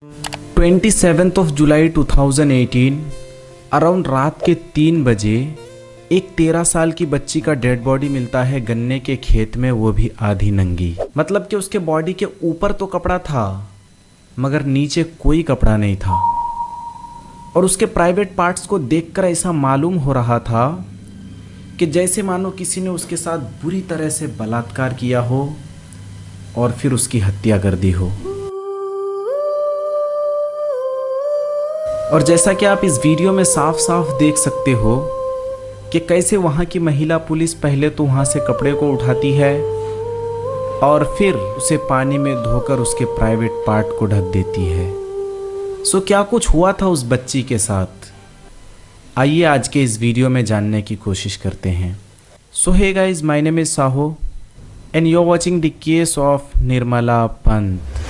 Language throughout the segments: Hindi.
27 जुलाई 2018 अराउंड रात के 3 बजे एक 13 साल की बच्ची का डेड बॉडी मिलता है गन्ने के खेत में, वो भी आधी नंगी। मतलब कि उसके बॉडी के ऊपर तो कपड़ा था मगर नीचे कोई कपड़ा नहीं था। और उसके प्राइवेट पार्ट्स को देखकर ऐसा मालूम हो रहा था कि जैसे मानो किसी ने उसके साथ बुरी तरह से बलात्कार किया हो और फिर उसकी हत्या कर दी हो। और जैसा कि आप इस वीडियो में साफ साफ देख सकते हो कि कैसे वहाँ की महिला पुलिस पहले तो वहाँ से कपड़े को उठाती है और फिर उसे पानी में धोकर उसके प्राइवेट पार्ट को ढक देती है। सो क्या कुछ हुआ था उस बच्ची के साथ, आइए आज के इस वीडियो में जानने की कोशिश करते हैं। So hey guys, my name is Saho and you are watching the case of Nirmala Pant.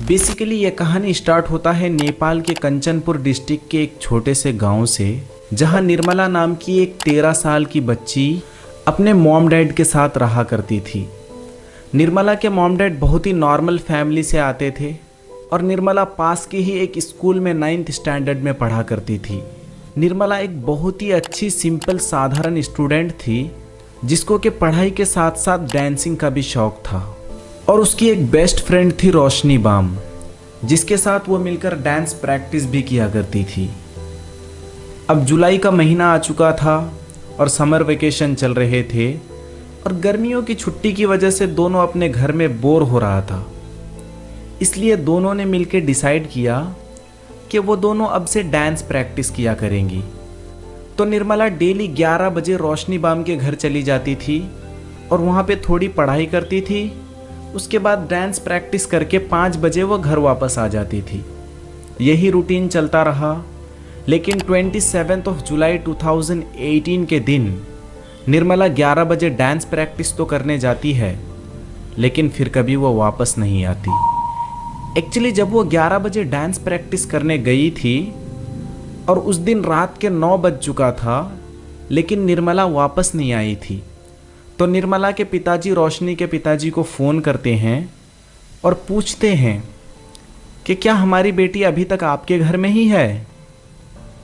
Basically ये कहानी स्टार्ट होता है नेपाल के कंचनपुर डिस्ट्रिक्ट के एक छोटे से गांव से, जहां निर्मला नाम की एक 13 साल की बच्ची अपने मॉम डैड के साथ रहा करती थी। निर्मला के मॉम डैड बहुत ही नॉर्मल फैमिली से आते थे और निर्मला पास के ही एक स्कूल में 9th स्टैंडर्ड में पढ़ा करती थी। निर्मला एक बहुत ही अच्छी सिंपल साधारण स्टूडेंट थी जिसको कि पढ़ाई के साथ साथ डांसिंग का भी शौक था। और उसकी एक बेस्ट फ्रेंड थी रोशनी बाम, जिसके साथ वो मिलकर डांस प्रैक्टिस भी किया करती थी। अब जुलाई का महीना आ चुका था और समर वेकेशन चल रहे थे और गर्मियों की छुट्टी की वजह से दोनों अपने घर में बोर हो रहा था। इसलिए दोनों ने मिलकर डिसाइड किया कि वो दोनों अब से डांस प्रैक्टिस किया करेंगी। तो निर्मला डेली 11 बजे रोशनी बाम के घर चली जाती थी और वहाँ पे थोड़ी पढ़ाई करती थी। उसके बाद डांस प्रैक्टिस करके 5 बजे वो घर वापस आ जाती थी। यही रूटीन चलता रहा। लेकिन 27 जुलाई 2018 के दिन निर्मला 11 बजे डांस प्रैक्टिस तो करने जाती है, लेकिन फिर कभी वो वापस नहीं आती। एक्चुअली जब वो 11 बजे डांस प्रैक्टिस करने गई थी और उस दिन रात के 9 बज चुका था, लेकिन निर्मला वापस नहीं आई थी। तो निर्मला के पिताजी रोशनी के पिताजी को फ़ोन करते हैं और पूछते हैं कि क्या हमारी बेटी अभी तक आपके घर में ही है।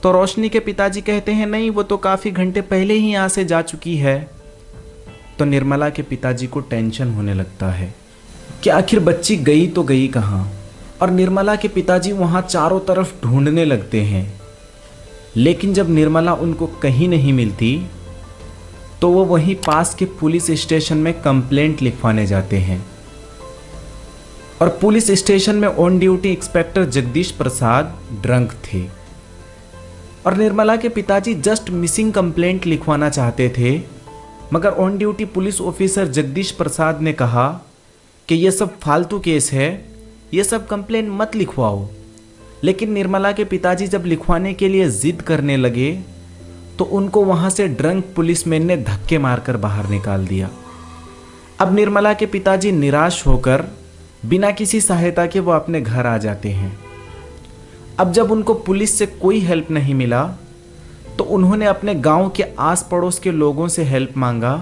तो रोशनी के पिताजी कहते हैं नहीं, वो तो काफ़ी घंटे पहले ही यहाँ से जा चुकी है। तो निर्मला के पिताजी को टेंशन होने लगता है कि आखिर बच्ची गई तो गई कहाँ। और निर्मला के पिताजी वहाँ चारों तरफ ढूंढने लगते हैं, लेकिन जब निर्मला उनको कहीं नहीं मिलती तो वो वहीं पास के पुलिस स्टेशन में कंप्लेंट लिखवाने जाते हैं। और पुलिस स्टेशन में on duty inspector Jagdish Prasad drunk थे और निर्मला के पिताजी जस्ट मिसिंग कंप्लेंट लिखवाना चाहते थे, मगर on duty police officer Jagdish Prasad ने कहा कि ये सब फालतू केस है, ये सब कंप्लेंट मत लिखवाओ। लेकिन निर्मला के पिताजी जब लिखवाने के लिए जिद करने लगे तो उनको वहां से ड्रंक पुलिसमैन ने धक्के मारकर बाहर निकाल दिया। अब निर्मला के पिताजी निराश होकर बिना किसी सहायता के वो अपने घर आ जाते हैं। अब जब उनको पुलिस से कोई हेल्प नहीं मिला तो उन्होंने अपने गांव के आस पड़ोस के लोगों से हेल्प मांगा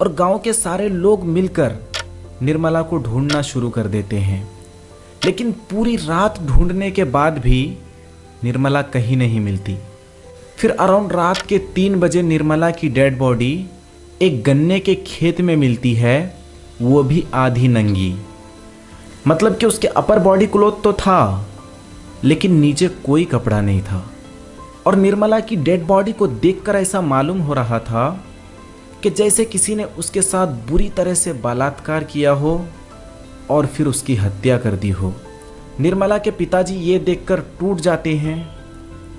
और गांव के सारे लोग मिलकर निर्मला को ढूंढना शुरू कर देते हैं। लेकिन पूरी रात ढूंढने के बाद भी निर्मला कहीं नहीं मिलती। फिर अराउंड रात के 3 बजे निर्मला की डेड बॉडी एक गन्ने के खेत में मिलती है, वो भी आधी नंगी। मतलब कि उसके अपर बॉडी क्लोथ तो था लेकिन नीचे कोई कपड़ा नहीं था। और निर्मला की डेड बॉडी को देखकर ऐसा मालूम हो रहा था कि जैसे किसी ने उसके साथ बुरी तरह से बलात्कार किया हो और फिर उसकी हत्या कर दी हो। निर्मला के पिताजी ये देखकर टूट जाते हैं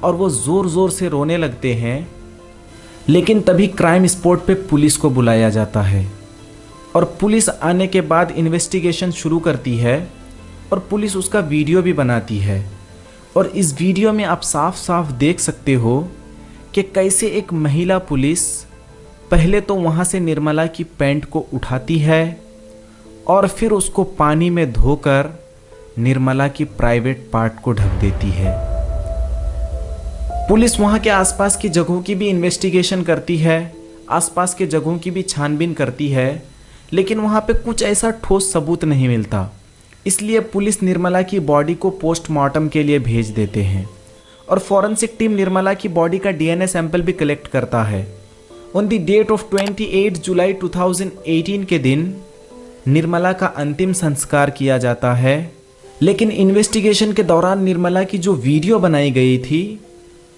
और वो ज़ोर ज़ोर से रोने लगते हैं। लेकिन तभी क्राइम स्पॉट पे पुलिस को बुलाया जाता है और पुलिस आने के बाद इन्वेस्टिगेशन शुरू करती है और पुलिस उसका वीडियो भी बनाती है। और इस वीडियो में आप साफ साफ देख सकते हो कि कैसे एक महिला पुलिस पहले तो वहाँ से निर्मला की पैंट को उठाती है और फिर उसको पानी में धोकर निर्मला की प्राइवेट पार्ट को ढक देती है। पुलिस वहाँ के आसपास की जगहों की भी इन्वेस्टिगेशन करती है, आसपास के जगहों की भी छानबीन करती है, लेकिन वहाँ पे कुछ ऐसा ठोस सबूत नहीं मिलता। इसलिए पुलिस निर्मला की बॉडी को पोस्टमार्टम के लिए भेज देते हैं और फॉरेंसिक टीम निर्मला की बॉडी का डीएनए सैंपल भी कलेक्ट करता है। ऑन द डेट ऑफ 28 जुलाई 2018 के दिन निर्मला का अंतिम संस्कार किया जाता है। लेकिन इन्वेस्टिगेशन के दौरान निर्मला की जो वीडियो बनाई गई थी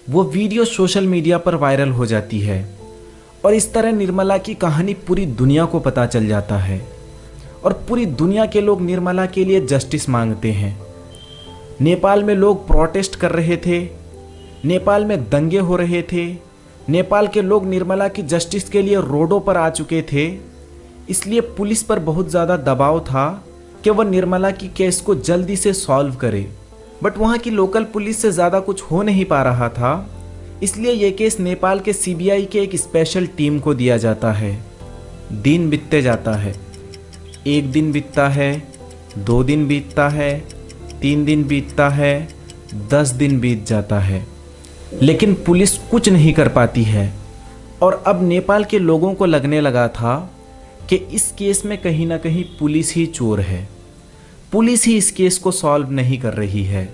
वो वीडियो सोशल मीडिया पर वायरल हो जाती है और इस तरह निर्मला की कहानी पूरी दुनिया को पता चल जाता है और पूरी दुनिया के लोग निर्मला के लिए जस्टिस मांगते हैं। नेपाल में लोग प्रोटेस्ट कर रहे थे, नेपाल में दंगे हो रहे थे, नेपाल के लोग निर्मला की जस्टिस के लिए रोडों पर आ चुके थे। इसलिए पुलिस पर बहुत ज़्यादा दबाव था कि वह निर्मला की केस को जल्दी से सॉल्व करे, बट वहाँ की लोकल पुलिस से ज़्यादा कुछ हो नहीं पा रहा था। इसलिए यह केस नेपाल के सीबीआई के एक स्पेशल टीम को दिया जाता है। दिन बीतते जाता है, 1 दिन बीतता है, 2 दिन बीतता है, 3 दिन बीतता है, 10 दिन बीत जाता है, लेकिन पुलिस कुछ नहीं कर पाती है। और अब नेपाल के लोगों को लगने लगा था कि इस केस में कहीं ना कहीं पुलिस ही चोर है, पुलिस ही इस केस को सॉल्व नहीं कर रही है।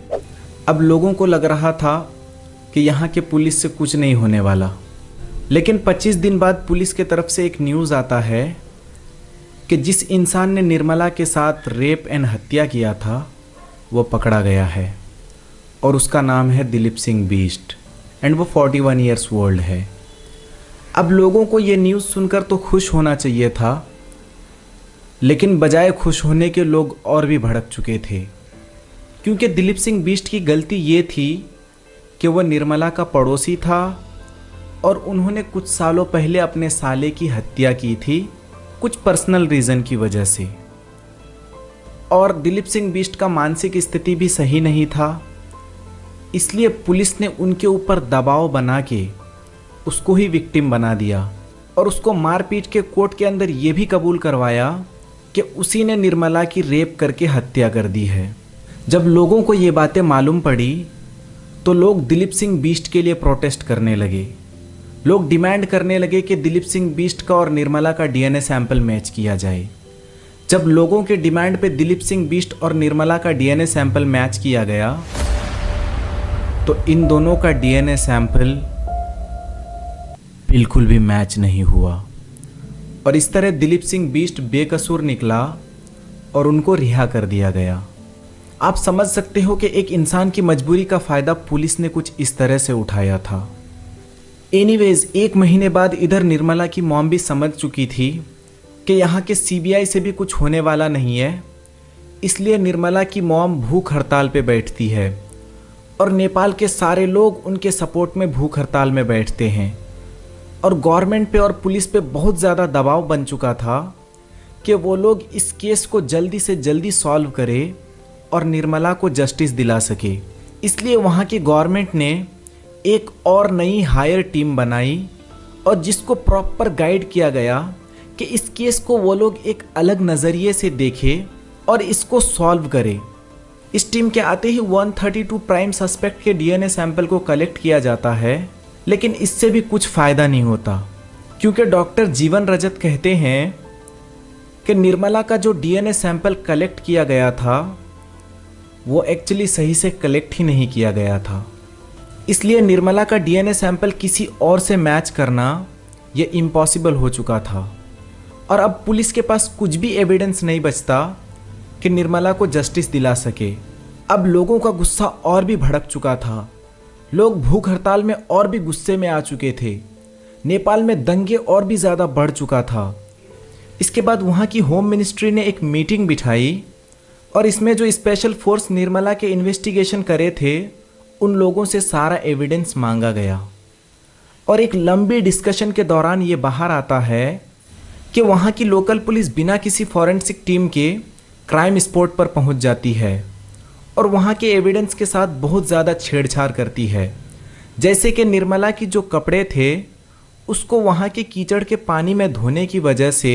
अब लोगों को लग रहा था कि यहाँ के पुलिस से कुछ नहीं होने वाला। लेकिन 25 दिन बाद पुलिस के तरफ से एक न्यूज़ आता है कि जिस इंसान ने निर्मला के साथ रेप एंड हत्या किया था वो पकड़ा गया है और उसका नाम है दिलीप सिंह बीस्ट एंड वो 41 ईयर्स ओल्ड है। अब लोगों को ये न्यूज़ सुनकर तो खुश होना चाहिए था, लेकिन बजाय खुश होने के लोग और भी भड़क चुके थे, क्योंकि दिलीप सिंह बीस्ट की गलती ये थी कि वह निर्मला का पड़ोसी था और उन्होंने कुछ सालों पहले अपने साले की हत्या की थी कुछ पर्सनल रीज़न की वजह से। और दिलीप सिंह बीस्ट का मानसिक स्थिति भी सही नहीं था, इसलिए पुलिस ने उनके ऊपर दबाव बना के उसको ही विक्टिम बना दिया और उसको मारपीट के कोर्ट के अंदर ये भी कबूल करवाया कि उसी ने निर्मला की रेप करके हत्या कर दी है। जब लोगों को ये बातें मालूम पड़ी तो लोग दिलीप सिंह बीस्ट के लिए प्रोटेस्ट करने लगे। लोग डिमांड करने लगे कि दिलीप सिंह बीस्ट का और निर्मला का डीएनए सैंपल मैच किया जाए। जब लोगों के डिमांड पे दिलीप सिंह बीस्ट और निर्मला का डीएनए सैंपल मैच किया गया तो इन दोनों का डीएनए सैंपल बिल्कुल भी मैच नहीं हुआ और इस तरह दिलीप सिंह बीस्ट बेकसूर निकला और उनको रिहा कर दिया गया। आप समझ सकते हो कि एक इंसान की मजबूरी का फ़ायदा पुलिस ने कुछ इस तरह से उठाया था। एनीवेज 1 महीने बाद इधर निर्मला की मॉम भी समझ चुकी थी कि यहाँ के सीबीआई से भी कुछ होने वाला नहीं है, इसलिए निर्मला की मॉम भूख हड़ताल पे बैठती है और नेपाल के सारे लोग उनके सपोर्ट में भूख हड़ताल में बैठते हैं। और गवर्नमेंट पे और पुलिस पे बहुत ज़्यादा दबाव बन चुका था कि वो लोग इस केस को जल्दी से जल्दी सॉल्व करे और निर्मला को जस्टिस दिला सके। इसलिए वहाँ की गवर्नमेंट ने एक और नई हायर टीम बनाई और जिसको प्रॉपर गाइड किया गया कि इस केस को वो लोग एक अलग नज़रिए से देखें और इसको सॉल्व करें। इस टीम के आते ही 132 प्राइम सस्पेक्ट के डीएनए सैंपल को कलेक्ट किया जाता है, लेकिन इससे भी कुछ फ़ायदा नहीं होता, क्योंकि डॉक्टर जीवन रजत कहते हैं कि निर्मला का जो डीएनए सैंपल कलेक्ट किया गया था वो एक्चुअली सही से कलेक्ट ही नहीं किया गया था। इसलिए निर्मला का डीएनए सैंपल किसी और से मैच करना ये इम्पॉसिबल हो चुका था और अब पुलिस के पास कुछ भी एविडेंस नहीं बचता कि निर्मला को जस्टिस दिला सके। अब लोगों का गुस्सा और भी भड़क चुका था, लोग भूख हड़ताल में और भी गुस्से में आ चुके थे, नेपाल में दंगे और भी ज़्यादा बढ़ चुका था। इसके बाद वहाँ की होम मिनिस्ट्री ने एक मीटिंग बिठाई और इसमें जो स्पेशल फोर्स निर्मला के इन्वेस्टिगेशन करे थे उन लोगों से सारा एविडेंस मांगा गया और एक लंबी डिस्कशन के दौरान ये बाहर आता है कि वहाँ की लोकल पुलिस बिना किसी फॉरेंसिक टीम के क्राइम स्पॉट पर पहुँच जाती है और वहाँ के एविडेंस के साथ बहुत ज़्यादा छेड़छाड़ करती है। जैसे कि निर्मला की जो कपड़े थे उसको वहाँ के कीचड़ के पानी में धोने की वजह से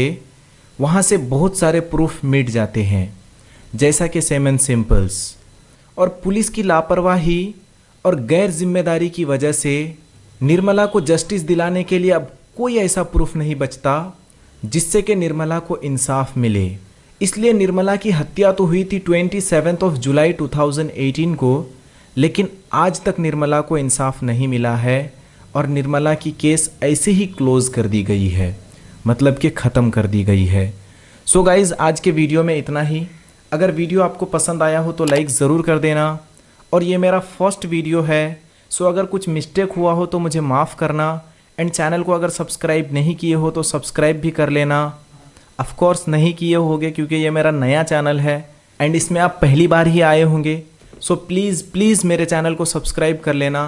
वहाँ से बहुत सारे प्रूफ मिट जाते हैं, जैसा कि सेमन सिंपल्स। और पुलिस की लापरवाही और गैर जिम्मेदारी की वजह से निर्मला को जस्टिस दिलाने के लिए अब कोई ऐसा प्रूफ नहीं बचता जिससे कि निर्मला को इंसाफ मिले। इसलिए निर्मला की हत्या तो हुई थी 27 जुलाई 2018 को, लेकिन आज तक निर्मला को इंसाफ नहीं मिला है और निर्मला की केस ऐसे ही क्लोज कर दी गई है, मतलब कि ख़त्म कर दी गई है। सो गाइज़, आज के वीडियो में इतना ही। अगर वीडियो आपको पसंद आया हो तो लाइक ज़रूर कर देना, और ये मेरा फर्स्ट वीडियो है, सो अगर कुछ मिस्टेक हुआ हो तो मुझे माफ़ करना। एंड चैनल को अगर सब्सक्राइब नहीं किए हो तो सब्सक्राइब भी कर लेना। ऑफ कोर्स नहीं किए होंगे क्योंकि ये मेरा नया चैनल है एंड इसमें आप पहली बार ही आए होंगे। सो प्लीज़ मेरे चैनल को सब्सक्राइब कर लेना।